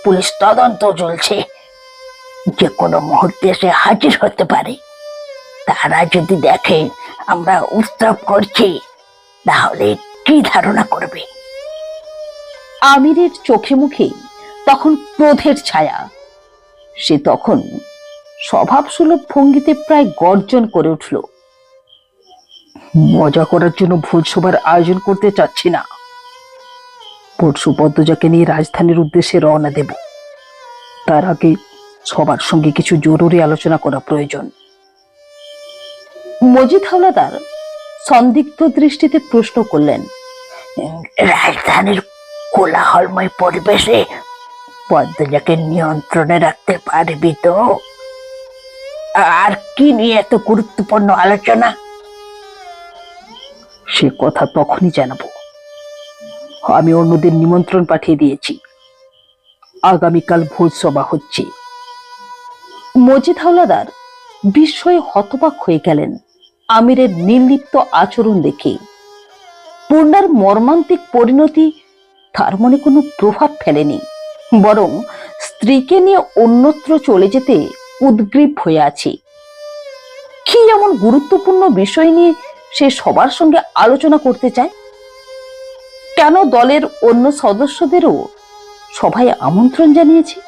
পুলিশ তদন্ত চলছে, যে কোনো মুহূর্তে সে হাজির হতে পারে। তারা যদি দেখে আমরা উৎসব করছি, তাহলে কি ধারণা করবে? আমিরের চোখে মুখে তখন ক্রোধের ছায়া। সে তখন স্বভাবসুলভ ভঙ্গিতে প্রায় গর্জন করে উঠল, মজা করার জন্য ভোজসভার আয়োজন করতে চাচ্ছি না। পরশু পদ্মজাকে নিয়ে রাজধানীর উদ্দেশ্যে রওনা দেব। তার আগে সবার সঙ্গে কিছু জরুরি আলোচনা করা প্রয়োজন। মজিদ হাওলাদার সন্দিগ্ধ দৃষ্টিতে প্রশ্ন করলেন, রাজধানীর কোলাহলময় পরিবেশে পদ্মজাকে নিয়ন্ত্রণে রাখতে পারবি তো? আর কি নিয়ে এত গুরুত্বপূর্ণ আলোচনা? সে কথা তখনই জানাবো। আমি অন্যদের নিমন্ত্রণ পাঠিয়ে দিয়েছি। আগামীকাল ভোজসভা হচ্ছে। মজিদ হাওলাদার বিস্ময়ে হতবাক হয়ে গেলেন আমিরের নির্লিপ্ত আচরণ দেখে। পূর্ণার মর্মান্তিক পরিণতি তার মনে কোনো প্রভাব ফেলেনি, বরং স্ত্রীকে নিয়ে অন্যত্র চলে যেতে উদ্গ্রীব হয়ে আছে। কি এমন গুরুত্বপূর্ণ বিষয় নিয়ে সে সবার সঙ্গে আলোচনা করতে চায়? কেন দলের অন্য সদস্যদেরও সভায় আমন্ত্রণ জানিয়েছে?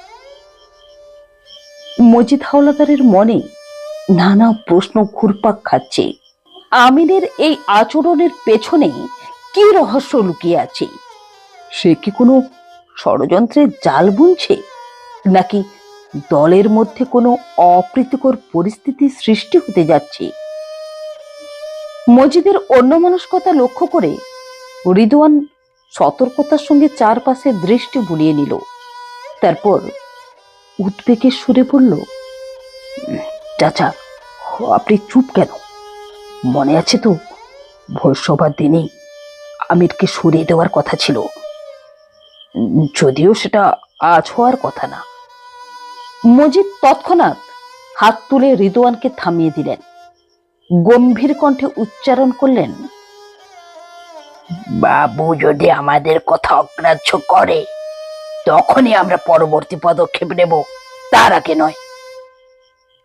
মজিদ হাওলাদারের মনে নানা প্রশ্ন ঘুরপাক খাচ্ছে। আমিরের এই আচরণের পেছনে কি রহস্য লুকিয়ে আছে? সে কি কোনো ষড়যন্ত্রের জাল বুনছে, নাকি দলের মধ্যে কোনো অপ্রীতিকর পরিস্থিতি সৃষ্টি হতে যাচ্ছে? মজিদের অন্যমনস্কতা লক্ষ্য করে রিদওয়ান সতর্কতার সঙ্গে চারপাশে দৃষ্টি বুলিয়ে নিল। তারপর উদ্বেগের সুরে বলল, চাচা, আপনি চুপ কেন? মনে আছে তো ভোজসভার দিনে আমিরকে সরিয়ে দেওয়ার কথা ছিল, যদিও সেটা আজ হওয়ার কথা না। মজিদ তৎক্ষণাৎ হাত তুলে রিদওয়ানকে থামিয়ে দিলেন। গম্ভীর কণ্ঠে উচ্চারণ করলেন, বাবু যদি আমাদের কথা অগ্রাহ্য করে তখনই আমরা পরবর্তী পদক্ষেপ নেব, তার আগে নয়।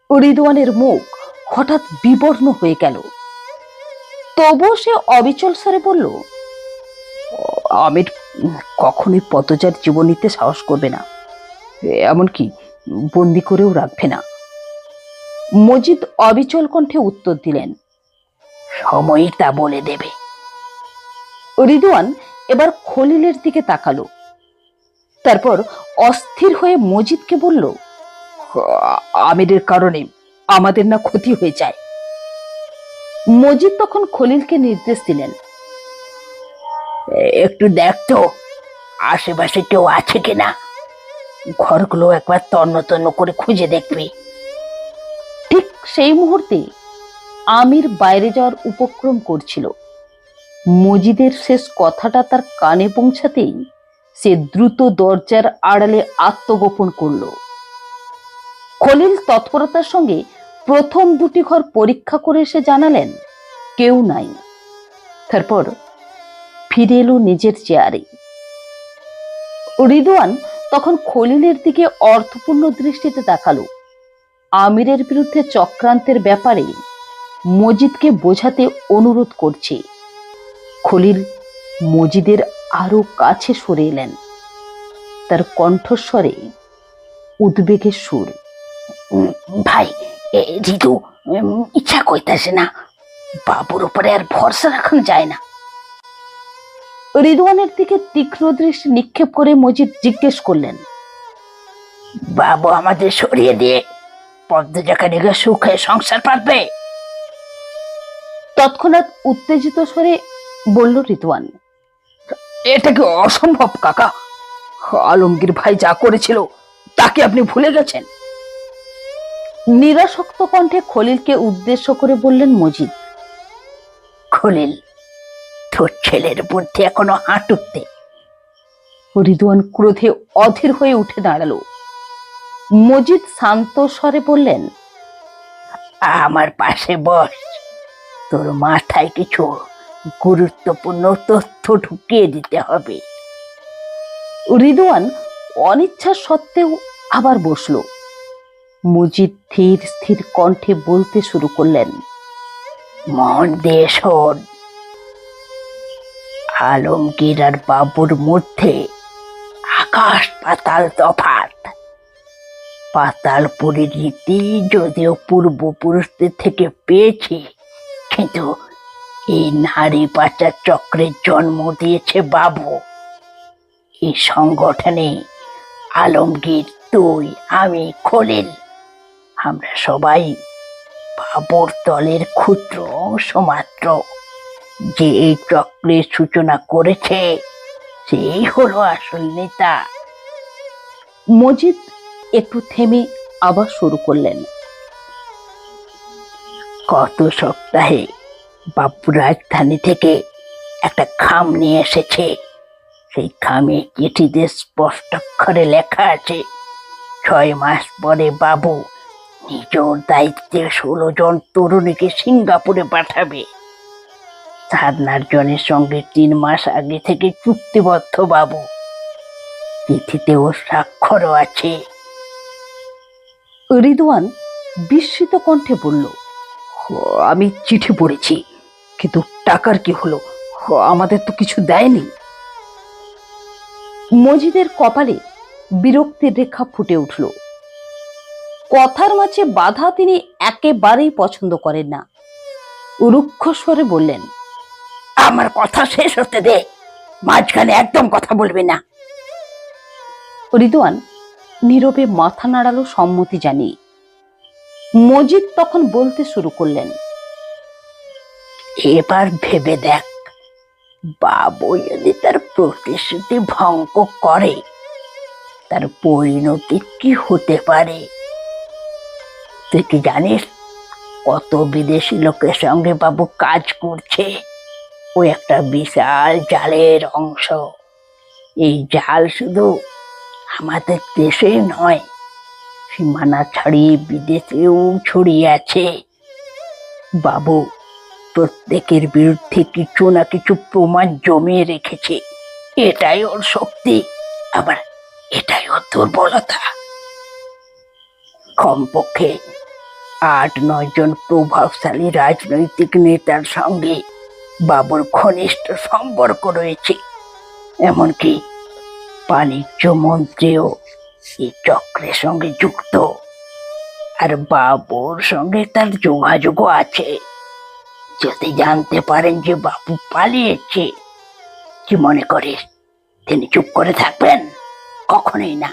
রিদওয়ানের মুখ হঠাৎ বিবর্ণ হয়ে গেল। তবুও সে অবিচল স্বরে বলল, আমির কখনোই পদ্মজার জীবন নিতে সাহস করবে না, এমনকি বন্দি করেও রাখবে না। মজিদ অবিচল কণ্ঠে উত্তর দিলেন, সময়ই তা বলে দেবে। রিদওয়ান এবার খলিলের দিকে তাকালো, তারপর অস্থির হয়ে মজিদকে বলল, আমিরের কারণে আমাদের না ক্ষতি হয়ে যায়? মজিদ তখন খলিলকে নির্দেশ দিলেন, একটু দেখতো আশেপাশে কেউ আছে কিনা, ঘরগুলো একবার তন্ন তন্ন করে খুঁজে দেখবি। ঠিক সেই মুহূর্তে আমির বাইরে যাওয়ার উপক্রম করছিল। মজিদের শেষ কথাটা তার কানে পৌঁছাতেই সে দ্রুত দরজার আড়ালে আত্মগোপন করল। খলিল তৎপরতার সঙ্গে প্রথম দুটি ঘর পরীক্ষা করে এসে জানালেন কেউ নাই। তারপর ফিরে এলো নিজের চেয়ারে। রিদওয়ান তখন খলিলের দিকে অর্থপূর্ণ দৃষ্টিতে তাকালো। আমিরের বিরুদ্ধে চক্রান্তের ব্যাপারে মজিদকে বোঝাতে অনুরোধ করছে। খলিল মজিদের আরো কাছে সরে এলেন। তার কণ্ঠস্বরে উদ্বেগের সুর, ভাই, রিদু ইচ্ছা কইতাছে না, বাবুর উপরে আর ভরসা রাখানো যায় না। রিদওয়ানের দিকে তীক্ষ্ণ দৃষ্টি নিক্ষেপ করে মজিদ জিজ্ঞেস করলেন, বাবু আমাদের সরিয়ে দিয়ে পদ্মজাকে নিয়ে সুখে সংসার পাতবে? তৎক্ষণাৎ উত্তেজিত স্বরে বলল রিদওয়ান, এটা কি অসম্ভব কাকা? আলমগীর ভাই যা করেছিল তাকে আপনি ভুলে গেছেন? নিরাসক্ত কণ্ঠে খলিলকে উদ্দেশ্য করে বললেন মজিদ, খলিল, তোর ছেলের বুদ্ধি এখনো হাঁটুতে। রিদওয়ান ক্রোধে অধীর হয়ে উঠে দাঁড়ালো। মজিদ শান্ত স্বরে বললেন, আমার পাশে বস, তোর মাথায় কিছু গুরুত্বপূর্ণ তথ্য ঢুকিয়ে দিতে হবে। রিদওয়ান অনিচ্ছা সত্ত্বেও আবার বসল। মজিদ ধীর স্থির কণ্ঠে বলতে শুরু করলেন, মন দিয়ে শোন, আলমগীর আর বাবুর মধ্যে আকাশ পাতাল তফাৎ। পাতালপুরীর রীতি যদিও পূর্বপুরুষদের থেকে পেয়েছি, কিন্তু এই নারী পাচার চক্রের জন্ম দিয়েছে বাবু। এই সংগঠনে আলমগীর, তুই, আমি, খলিল, আমরা সবাই বাবুর দলের ক্ষুদ্র অংশ মাত্র। যে এই চক্রের সূচনা করেছে সেই হলো আসল নেতা। মজিদ একটু থেমে আবার শুরু করলেন, গত সপ্তাহে বাবু রাজধানী থেকে একটা খাম নিয়ে এসেছে। সেই খামে চিঠিতে স্পষ্ট অক্ষরে লেখা আছে, 6 মাস পরে বাবু নিজের দায়িত্বে 16 জন তরুণীকে সিঙ্গাপুরে পাঠাবে। সাধনার সঙ্গে 3 মাস আগে থেকে চুক্তিবদ্ধ বাবু, চিঠিতেও স্বাক্ষরও আছে। রিদওয়ান বিস্মিত কণ্ঠে বলল, আমি চিঠি পড়েছি, কিন্তু টাকার কি হলো? আমাদের তো কিছু দেয়নি। মজিদের কপালে বিরক্তির রেখা ফুটে উঠল। কথার মাঝে বাধা তিনি একেবারেই পছন্দ করেন না। রুক্ষ স্বরে বললেন, আমার কথা শেষ হতে দে, মাঝখানে একদম কথা বলবি না। রিদওয়ান নীরবে মাথা নাড়ালো সম্মতি জানিয়ে। মজিদ তখন বলতে শুরু করলেন, এবার ভেবে দেখ, বাবু যদি তার প্রতিশ্রুতি ভঙ্গ করে, তার পরিণতি কি হতে পারে? তুই কি জানিস কত বিদেশি লোকের সঙ্গে বাবু কাজ করছে? ও একটা বিশাল জালের অংশ। এই জাল শুধু আমাদের দেশেই নয়, সীমানা ছাড়িয়ে বিদেশেও ছড়িয়ে আছে। বাবু প্রত্যেকের বিরুদ্ধে কিছু না কিছু প্রমাণ জমিয়ে রেখেছে। এটাই ওর শক্তি, আবার এটাই ওর দুর্বলতা। কমপক্ষে 8-9 জন প্রভাবশালী রাজনৈতিক নেতার সঙ্গে বাবুর ঘনিষ্ঠ সম্পর্ক রয়েছে। এমনকি বাণিজ্য মন্ত্রীও এই চক্রের সঙ্গে যুক্ত, আর বাবুর সঙ্গে তার যোগাযোগও আছে। যদি জানতে পারেন যে বাবু পালিয়েছে, কি মনে করিস তিনি চুপ করে থাকবেন? কখনোই না।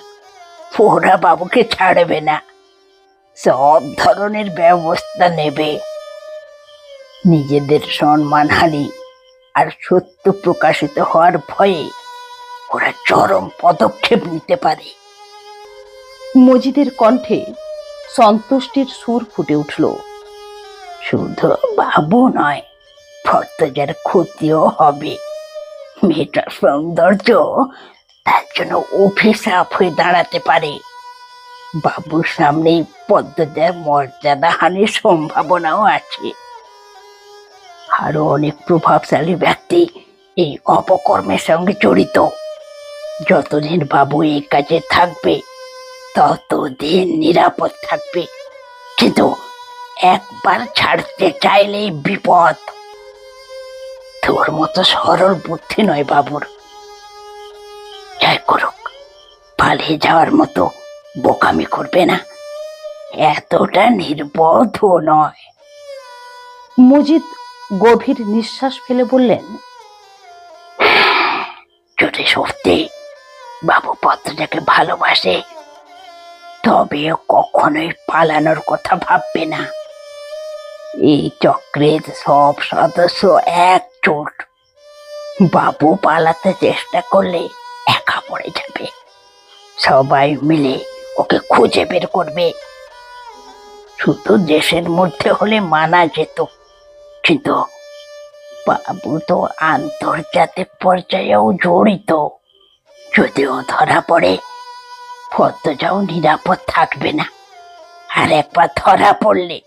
ওরা বাবুকে ছাড়বে না, সব ধরনের ব্যবস্থা নেবে। নিজেদের সম্মানহানি আর সত্য প্রকাশিত হওয়ার ভয়ে ওরা চরম পদক্ষেপ নিতে পারে। মজিদের কণ্ঠে সন্তুষ্টির সুর ফুটে উঠল। শুধু বাবু নয়, ভক্তদের ক্ষতিও হবে। মেয়েটার সৌন্দর্য তার জন্য অভিশাপ হয়ে দাঁড়াতে পারে। বাবুর সামনেই পদ্মদের মর্যাদা হানির সম্ভাবনাও আছে। আরো অনেক প্রভাবশালী ব্যক্তি এই অপকর্মের সঙ্গে জড়িত। যতদিন বাবু এই কাজে থাকবে, ততদিন নিরাপদ থাকবে। কিন্তু একবার ছাড়তে চাইলেই বিপদ। তোর মতো সরল বুদ্ধি নয় বাবুর। যাই করুক, পালিয়ে যাওয়ার মতো বোকামি করবে না, এতটা নির্বোধও নয়। মজিদ গভীর নিঃশ্বাস ফেলে বললেন, যদি সত্যি বাবু পত্রটাকে ভালোবাসে, তবে কখনোই পালানোর কথা ভাববে না। এই চক্রের সব সদস্য একজোট। বাবু পালাতে চেষ্টা করলে একা পড়ে যাবে। সবাই মিলে ওকে খুঁজে বের করবে। শুধু দেশের মধ্যে হলে মানা যেত, কিন্তু বাবু তো আন্তর্জাতিক পর্যায়েও জড়িত। যদিও ধরা পড়ে, ফতোজাও নিরাপদ থাকবে না। আর একবার ধরা পড়লে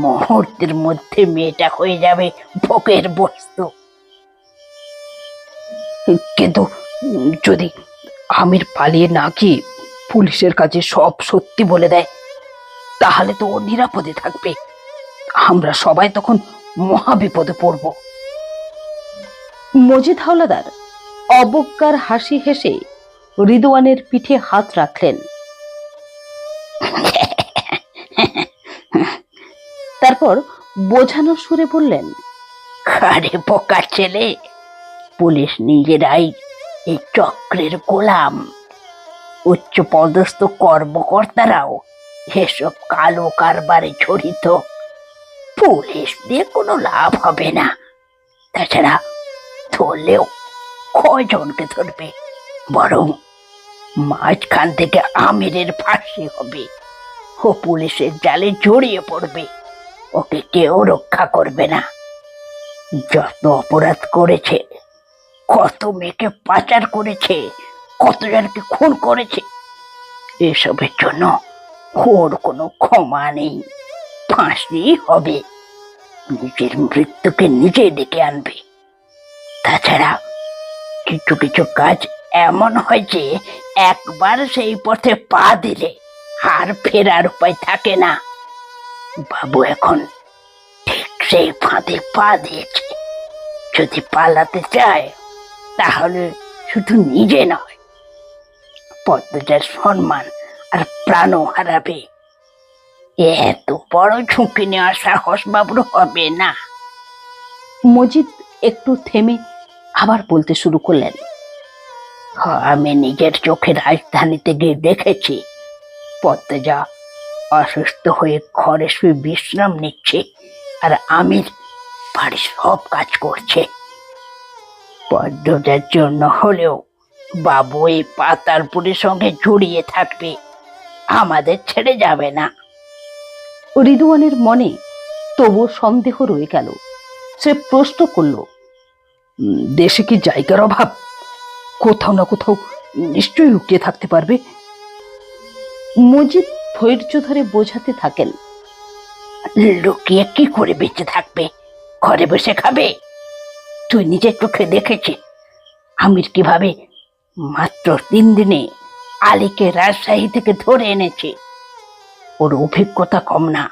মুহূর্তের মধ্যে মেয়েটা হয়ে যাবে ভোগের বস্তু। কিন্তু যদি আমির পালিয়ে না গিয়ে পুলিশের কাছে সব সত্যি বলে দেয়, তাহলে তো ও নিরাপদে থাকবে। আমরা সবাই তখন মহাবিপদে পড়ব। মজিদ হাওলাদার অবজ্ঞার হাসি হেসে রিদওয়ানের পিঠে হাত রাখলেন। তারপর বোঝানোর সুরে বললেন, আরে বোকা ছেলে, পুলিশ নিজেরাই এই চক্রের গোলাম। উচ্চ পদস্থ কর্মকর্তারাও এসব কালো কারবারে জড়িত। পুলিশ দিয়ে কোনো লাভ হবে না। তাছাড়া ধরলেও কয়জনকে ধরবে? বরং মাঝখান থেকে আমিরের ফাঁসি হবে। ও পুলিশের জালে জড়িয়ে পড়বে, ওকে কেউ রক্ষা করবে না। যত অপরাধ করেছে, কত মেয়েকে পাচার করেছে, কতজনকে খুন করেছে, এসবের জন্য ওর কোনো ক্ষমা নেই, ফাঁসি হবে। নিজের মৃত্যুকে নিজে ডেকে আনবে। তাছাড়া কিছু কিছু কাজ এমন হয় যে একবার সেই পথে পা দিলে আর ফেরার উপায় থাকে না। বাবু এখন ঠিক সেই ফাঁদে পা দিয়েছে। যদি পালাতে চায় তাহলে শুধু নিজে নয়, পদ্মজার সম্মান আর প্রাণও হারাবে। এত বড় ঝুঁকি নেওয়ার সাহস বাবুর হবে না। মজিদ একটু থেমে আবার বলতে শুরু করলেন। আমি নিজের চোখে রাজধানীতে গিয়ে দেখেছি, পদ্মজা অসুস্থ হয়ে ঘরে শুয়ে বিশ্রাম নিচ্ছে, আর আমির বাড়ির সব কাজ করছে। পদ্মজার জন্য হলেও বাবু এই পাতালপুরের সঙ্গে জড়িয়ে থাকবে, আমাদের ছেড়ে যাবে না। রিদওয়ানের মনে তবুও সন্দেহ রয়ে গেল। সে প্রশ্ন করল, দেশে কি জায়গার অভাব? কোথাও না কোথাও নিশ্চয়ই লুকিয়ে থাকতে পারবে। মজিদ ধৈর্য ধরে বোঝাতে থাকেন। লুকিয়ে কি করে বেঁচে থাকবে? ঘরে বসে খাবে? তুই নিজের চোখে দেখেছিস আমির কিভাবে মাত্র 3 দিনে আলীকে রাজশাহী থেকে ধরে এনেছে। ওর অভিজ্ঞতা কম না,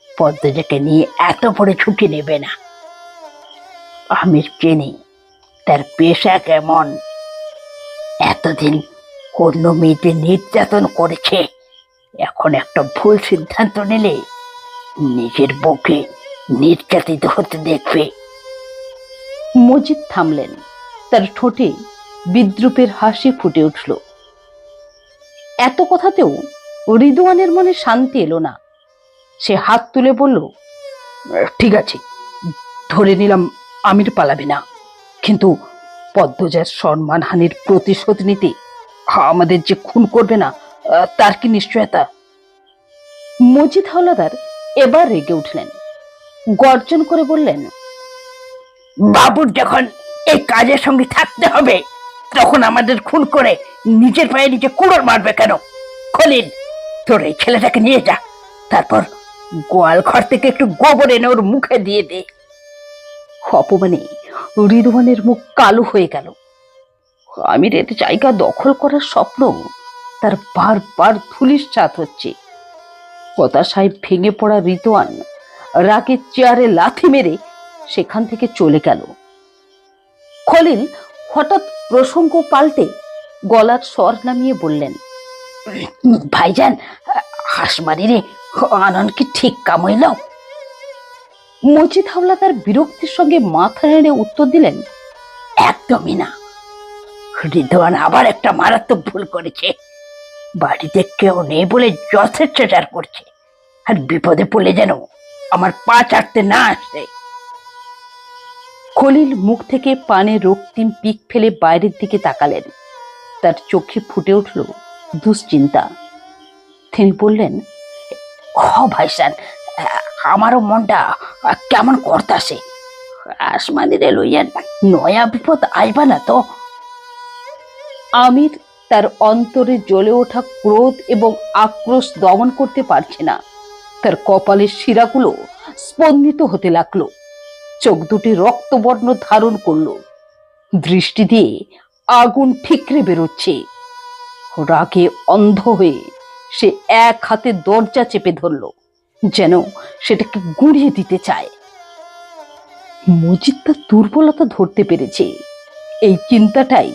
পদ্মজাকে নিয়ে এত বড় ঝুঁকি নেবে না। আমির চেনে তার পেশা কেমন। এতদিন অন্য মেয়েদের নির্যাতন করেছে, এখন একটা ভুল সিদ্ধান্ত নিলে নিজের বউকে নির্যাতিত হতে দেখবে। মজিদ থামলেন। তার ঠোঁটে বিদ্রুপের হাসি ফুটে উঠল। এত কথাতেও রিদওয়ানের মনে শান্তি এলো না। সে হাত তুলে বলল, ঠিক আছে, ধরে নিলাম আমির পালাবে না, কিন্তু পদ্মজার সম্মানহানির প্রতিশোধ নিতে আমাদের যে খুন করবে না, তার কি নিশ্চয়তা? মজিদ হাওলাদার এবার রেগে উঠলেন। গর্জন করে বললেন, বাবুর যখন এই কাজের সঙ্গে থাকতে হবে, তখন আমাদের খুন করে নিজের পায়ে নিজে কুড়োর মারবে কেন? খলিল, তোর এই ছেলেটাকে নিয়ে যা, তারপর গোয়াল ঘর থেকে একটু গোবর এনে ওর মুখে দিয়ে দে। অপমানে রিদওয়ানের মুখ কালো হয়ে গেল। আমিরের জায়গা দখল করার স্বপ্ন তার বারবার ধূলিসাৎ হচ্ছে। হতাশায় ভেঙে পড়া রিদওয়ান রাগে চেয়ারে লাথি মেরে সেখান থেকে চলে গেল। খলিল হঠাৎ প্রসঙ্গ পাল্টে গলার স্বর নামিয়ে বললেন, ভাইজান, হাসমারিরে আনন কি ঠিক কাম হইল? মজিদ হাওলাদার বিরক্তির সঙ্গে মাথা নেড়ে উত্তর দিলেন, একদমই না। রিদওয়ান আবার একটা মারাত্মক ভুল করেছে। বাড়িতে কেউ নেই বলে যথেচ্ছাচার করছে, আর বিপদে পড়লে যেন আমার পা চাটতে না আসে। খলিল মুখ থেকে পানে রক্তিম পিক ফেলে বাইরের দিকে তাকালেন। তার চোখে ফুটে উঠল দুশ্চিন্তা। তিনি বললেন, ভাইসান, আমারও মনটা কেমন করতাছে। আসমানিরে লইয়া নয়া বিপদ আইবা না তো? আমির তার অন্তরে জ্বলে ওঠা ক্রোধ এবং আক্রোশ দমন করতে পারছে না। তার কপালের শিরাগুলো স্পন্দিত হতে লাগলো। চোখ দুটি রক্তবর্ণ ধারণ করলো। দৃষ্টি দিয়ে আগুন ঠিকরে বেরোচ্ছে। রাগে অন্ধ হয়ে সে এক হাতে দরজা চেপে ধরল, যেন সেটাকে গুঁড়িয়ে দিতে চায়। মজিদ তার দুর্বলতা ধরতে পেরেছে। এই চিন্তাটাই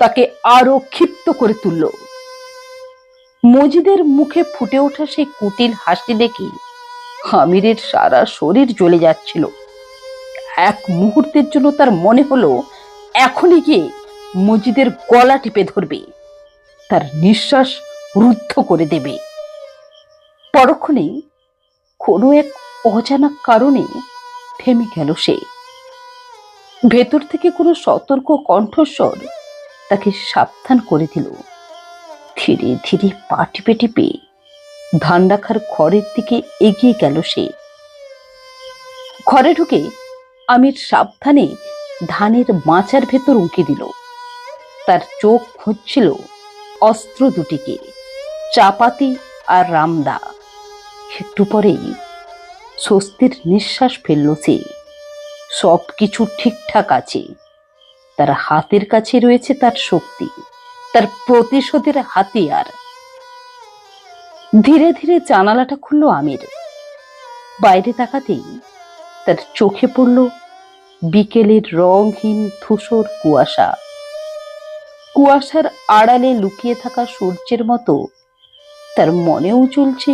তাকে আরো ক্ষিপ্ত করে তুলল। মজিদের মুখে ফুটে ওঠা সেই কুটিল হাসি দেখে আমিরের সারা শরীর জ্বলে যাচ্ছিল। এক মুহূর্তের জন্য তার মনে হলো এখনই গিয়ে মজিদের গলা টিপে ধরবে, তার নিঃশ্বাস রুদ্ধ করে দেবে। পরক্ষণেই কোনো এক অজানা কারণে থেমে গেল সে। ভেতর থেকে কোনো সতর্ক কণ্ঠস্বর তাকে সাবধান করে দিল। ধীরে ধীরে পা টিপে টিপে ধান রাখার ঘরের দিকে এগিয়ে গেল সে। ঘরে ঢুকে আমির সাবধানে ধানের মাচার ভেতর উঁকে দিল। তার চোখ খুঁজছিল অস্ত্র দুটিকে, চাপাতি আর রামদা। একটু পরেই স্বস্তির নিঃশ্বাস ফেলল সে। সব কিছু ঠিকঠাক আছে। তার হাতের কাছে রয়েছে তার শক্তি, তার প্রতিশোধের হাতিয়ার। ধীরে ধীরে জানালাটা খুলল আমির। বাইরে তাকাতেই তার চোখে পড়ল বিকেলের রংহীন ধূসর কুয়াশা। কুয়াশার আড়ালে লুকিয়ে থাকা সূর্যের মতো তার মনেও চলছে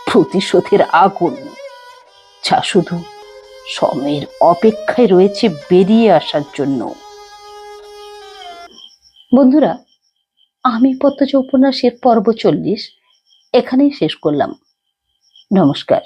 প্রতিশোধের আগুন, যা শুধু সময়ের অপেক্ষায় রয়েছে বেরিয়ে আসার জন্য। বন্ধুরা, আমি পদ্মজা উপন্যাসের পর্ব 40 এখানেই শেষ করলাম। নমস্কার।